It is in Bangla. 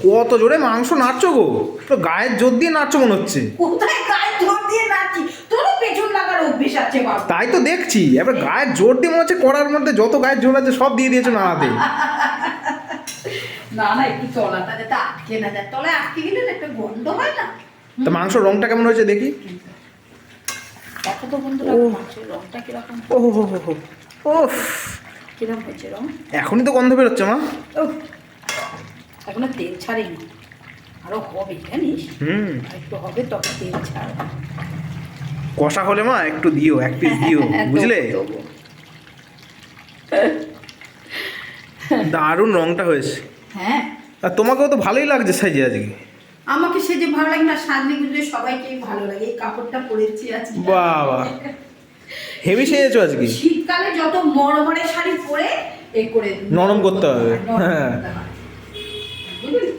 কত জোরে মাংস নাড়ছো গো, তো গায়ের জোর দিয়ে নাড়ছো মনে হচ্ছে। কোথায় গায়ে জোর দিয়ে নাচি, তোরও পেছন লাগার অভ্যেস আছে বাবা। তাই তো দেখছি, এবার গায়ের জোর দিয়ে মনে হচ্ছে কড়ার মধ্যে যত গায়ের জোর আছে সব দিয়ে দিয়েছো নাড়াতে। না না, একটু তলাটা যাতে আটকে না যায়, তলায় আটকে গেলে না একটা গন্ধ হয় না। তা মাংস রংটা কেমন হয়েছে দেখি। দেখো তো বন্ধুরা মাংসের রংটা কিরকম, ও হো হো হো, ওফ, কিরকম হয়েছে রং। এখনই তো গন্ধ বেরোচ্ছে মা। উফ, এখনো তেল ছাড়েনি, আরো হবে জানিস, একটু হবে তবে তেল ছাড়বে। কষা হলে মা একটু দিও, এক পিস দিও, বুঝলে। তবু। দারুণ রংটা হয়েছে। হ্যাঁ, আর তোমাকেও তো ভালোই লাগছে সাইজে আজকে। আমাকে সেজে ভালো লাগে না, সাজলে গুজলে সবাইকেই ভালো লাগে। এই কাপড়টা পরেছি আজকে, বাবা হেভি সেজেছো আজকে। শীতকালে যত মরমরে শাড়ি পরে এ করে নরম করতে হবে। নরম হ্যাঁ। করতে হয়। বুঝলি?